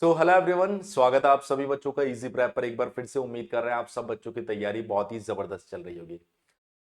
Hello everyone, स्वागत है आप सभी बच्चों का इजी प्रेप पर। एक बार फिर से उम्मीद कर रहे हैं आप सब बच्चों की तैयारी बहुत ही जबरदस्त चल रही होगी।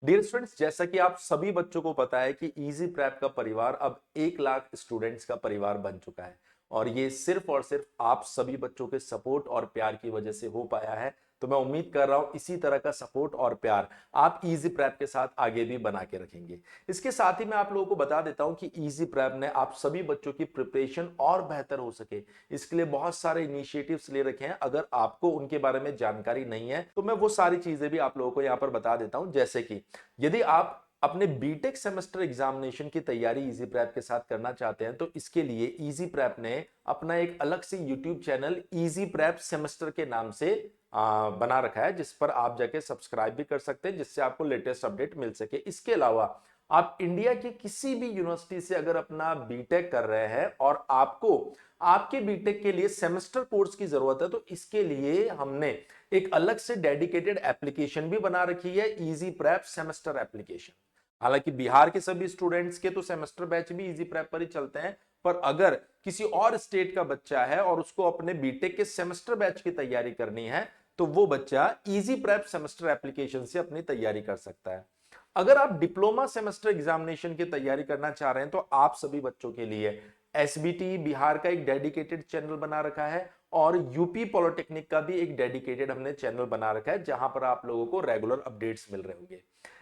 डियर स्टूडेंट्स, जैसा कि आप सभी बच्चों को पता है कि इजी प्रेप का परिवार अब 1 लाख स्टूडेंट्स का परिवार बन चुका है और ये सिर्फ और सिर्फ आप सभी बच्चों के सपोर्ट और प्यार की वजह से हो पाया है। तो मैं उम्मीद कर रहा हूं इसी तरह का सपोर्ट और प्यार आप इजी प्रेप के साथ आगे भी बना के रखेंगे। इसके साथ ही मैं आप लोगों को बता देता हूं कि इजी प्रेप ने आप सभी बच्चों की प्रिपरेशन और बेहतर हो सके, इसके लिए बहुत सारे इनिशिएटिव्स ले रखे हैं। अगर आपको उनके बारे में जानकारी नहीं है तो मैं वो सारी चीजें भी आप लोगों को यहां पर बता देता हूं। जैसे कि यदि आप अपने बीटेक सेमेस्टर एग्जामिनेशन की तैयारी इजी प्रेप के साथ करना चाहते हैं तो इसके लिए इजी प्रेप ने अपना एक अलग से YouTube channel easy prep semester के नाम से बना रखा है, जिस पर आप जाके सब्सक्राइब भी कर सकते हैं, जिससे आपको लेटेस्ट अपडेट मिल सके। इसके अलावा आप इंडिया की किसी भी यूनिवर्सिटी से अगर अपना बीटेक कर रहे हैं और आपको आपके बीटेक के लिए सेमेस्टर कोर्स की जरूरत है तो इसके लिए हमने एक अलग से डेडिकेटेड एप्लीकेशन भी बना रखी है, इजी प्रेप सेमेस्टर एप्लीकेशन। हालांकि बिहार के सभी स्टूडेंट्स के तो सेमेस्टर बैच भी इजी प्रेप पर ही चलते हैं, पर अगर किसी और स्टेट का बच्चा है और उसको अपने बीटेक के सेमेस्टर बैच की तैयारी करनी है तो वो बच्चा इजी प्रेप सेमेस्टर एप्लीकेशन से अपनी तैयारी कर सकता है। अगर आप डिप्लोमा सेमेस्टर एग्जामिनेशन की तैयारी करना चाह रहे हैं तो आप सभी बच्चों के लिए एसबीटी बिहार का एक डेडिकेटेड चैनल बना रखा है और यूपी पॉलिटेक्निक का भी एक डेडिकेटेड हमने चैनल बना रखा है, जहां पर आप लोगों को रेगुलर अपडेट्स मिल रहे होंगे।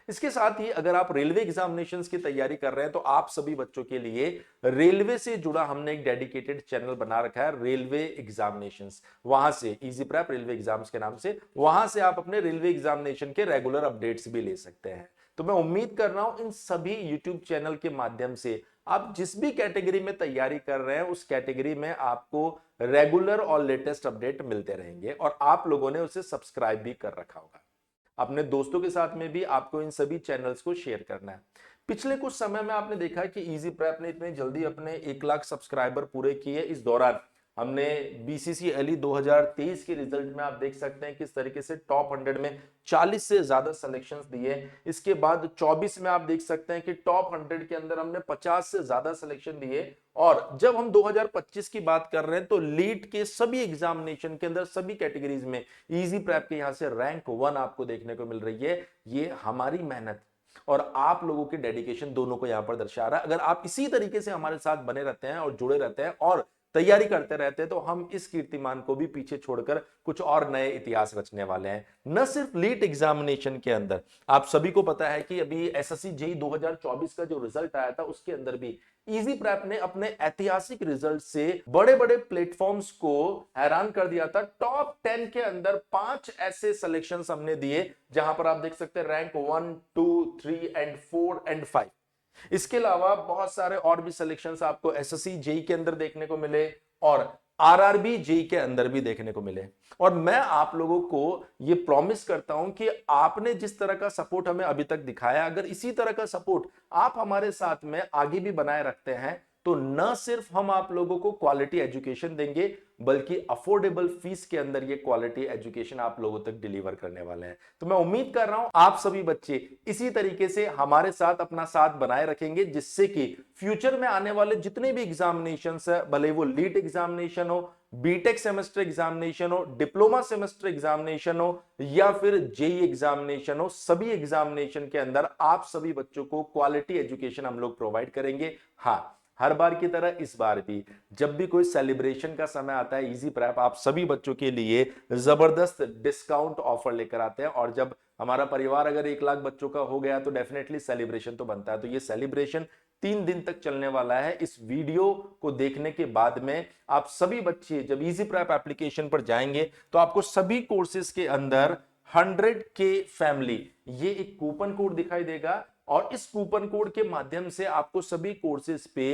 इसके साथ ही अगर आप रेलवे एग्जामिनेशंस की तैयारी कर रहे हैं तो आप सभी बच्चों के लिए रेलवे से जुड़ा हमने एक डेडिकेटेड चैनल बना रखा है, रेलवे एग्जामिनेशंस। वहां से इजी प्रेप रेलवे एग्जाम्स के नाम से, वहां से आप अपने रेलवे एग्जामिनेशन के रेगुलर अपडेट्स भी ले सकते हैं। तो मैं उम्मीद कर रहा हूं इन सभी यूट्यूब चैनल के माध्यम से आप जिस भी कैटेगरी में तैयारी कर रहे हैं उस कैटेगरी में आपको रेगुलर और लेटेस्ट अपडेट मिलते रहेंगे और आप लोगों ने उसे सब्सक्राइब भी कर रखा होगा। अपने दोस्तों के साथ में भी आपको इन सभी चैनल्स को शेयर करना है। पिछले कुछ समय में आपने देखा कि इजी प्रेप ने इतने जल्दी अपने 1 लाख सब्सक्राइबर पूरे किए। इस दौरान हमने बीसीसीएलई 2023 के रिजल्ट में आप देख सकते हैं किस तरीके से टॉप 100 में 40 से ज्यादा सिलेक्शंस दिए। इसके बाद 24 में आप देख सकते हैं कि टॉप 100 के अंदर हमने 50 से ज्यादा सिलेक्शन दिए। और जब हम 2025 की बात कर रहे हैं तो लीड के सभी एग्जामिनेशन के अंदर सभी कैटेगरीज में इजी प्रेप के यहां से रैंक 1 आपको देखने को मिल रही है। ये हमारी मेहनत और आप लोगों के डेडिकेशन दोनों को यहां पर दर्शा रहा है। अगर आप इसी तरीके से हमारे साथ बने रहते हैं और जुड़े रहते हैं और तैयारी करते रहते हैं तो हम इस कीर्तिमान को भी पीछे छोड़कर कुछ और नए इतिहास रचने वाले हैं। न सिर्फ लीट एग्जामिनेशन के अंदर, आप सभी को पता है कि अभी एसएससी जेई 2024 का जो रिजल्ट आया था उसके अंदर भी इजी प्रेप ने अपने ऐतिहासिक रिजल्ट से बड़े बड़े प्लेटफॉर्म्स को हैरान कर दिया था। टॉप 10 के अंदर 5 ऐसे सिलेक्शंस हमने दिए जहां पर आप देख सकते हैं रैंक 1, 2, 3 एंड 4 एंड 5। इसके अलावा बहुत सारे और भी सिलेक्शंस आपको एसएससी जेई के अंदर देखने को मिले और आरआरबी जेई के अंदर भी देखने को मिले। और मैं आप लोगों को यह प्रॉमिस करता हूं कि आपने जिस तरह का सपोर्ट हमें अभी तक दिखाया, अगर इसी तरह का सपोर्ट आप हमारे साथ में आगे भी बनाए रखते हैं तो न सिर्फ हम आप लोगों को क्वालिटी एजुकेशन देंगे बल्कि अफोर्डेबल फीस के अंदर ये क्वालिटी एजुकेशन आप लोगों तक डिलीवर करने वाले हैं। तो मैं उम्मीद कर रहा हूं आप सभी बच्चे इसी तरीके से हमारे साथ अपना साथ बनाए रखेंगे, जिससे कि फ्यूचर में आने वाले जितने भी एग्जामिनेशन है, भले वो लीट एग्जामिनेशन हो, बीटेक सेमेस्टर एग्जामिनेशन हो, डिप्लोमा सेमेस्टर एग्जामिनेशन हो या फिर जेई एग्जामिनेशन हो, सभी एग्जामिनेशन के अंदर आप सभी बच्चों को क्वालिटी एजुकेशन हम लोग प्रोवाइड करेंगे। हाँ, हर बार की तरह इस बार भी जब भी कोई सेलिब्रेशन का समय आता है इजी प्रेप आप सभी बच्चों के लिए जबरदस्त डिस्काउंट ऑफर लेकर आते हैं। और जब हमारा परिवार अगर 1 लाख बच्चों का हो गया तो डेफिनेटली सेलिब्रेशन तो बनता है। तो ये सेलिब्रेशन 3 दिन तक चलने वाला है। इस वीडियो को देखने के बाद में आप सभी बच्चे जब इजी प्रेप एप्लीकेशन पर जाएंगे तो आपको सभी कोर्सेज के अंदर 100K फैमिली ये एक कूपन कोड दिखाई देगा और इस कूपन कोड के माध्यम से आपको सभी कोर्सेज पे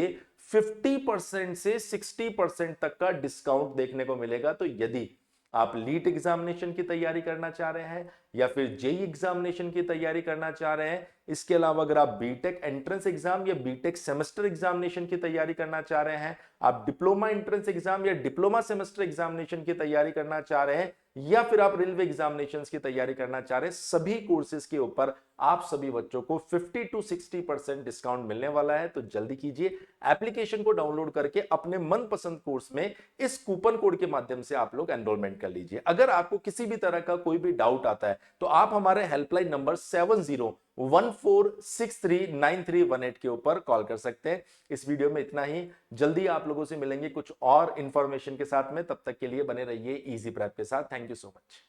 50% से 60% तक का डिस्काउंट देखने को मिलेगा। तो यदि आप लीट एग्जामिनेशन की तैयारी करना चाह रहे हैं या फिर जेई एग्जामिनेशन की तैयारी करना चाह रहे हैं, इसके अलावा अगर आप बीटेक एंट्रेंस एग्जाम या बीटेक सेमेस्टर एग्जामिनेशन की तैयारी करना चाह रहे हैं, आप डिप्लोमा एंट्रेंस एग्जाम या डिप्लोमा सेमेस्टर एग्जामिनेशन की तैयारी करना चाह रहे हैं, या फिर आप रेलवे एग्जामिनेशंस की तैयारी करना चाह रहे हैं, सभी कोर्सेज के ऊपर आप सभी बच्चों को 50 to 60% डिस्काउंट मिलने वाला है। तो जल्दी कीजिए, एप्लीकेशन को डाउनलोड करके अपने मनपसंद कोर्स में इस कूपन कोड के माध्यम से आप लोग एनरोलमेंट कर लीजिए। अगर आपको किसी भी तरह का कोई भी डाउट आता है तो आप हमारे हेल्पलाइन नंबर 7014639318 के ऊपर कॉल कर सकते हैं। इस वीडियो में इतना ही, जल्दी आप लोगों से मिलेंगे कुछ और इंफॉर्मेशन के साथ में। तब तक के लिए बने रहिए इजी प्रेप के साथ। Thank you so much.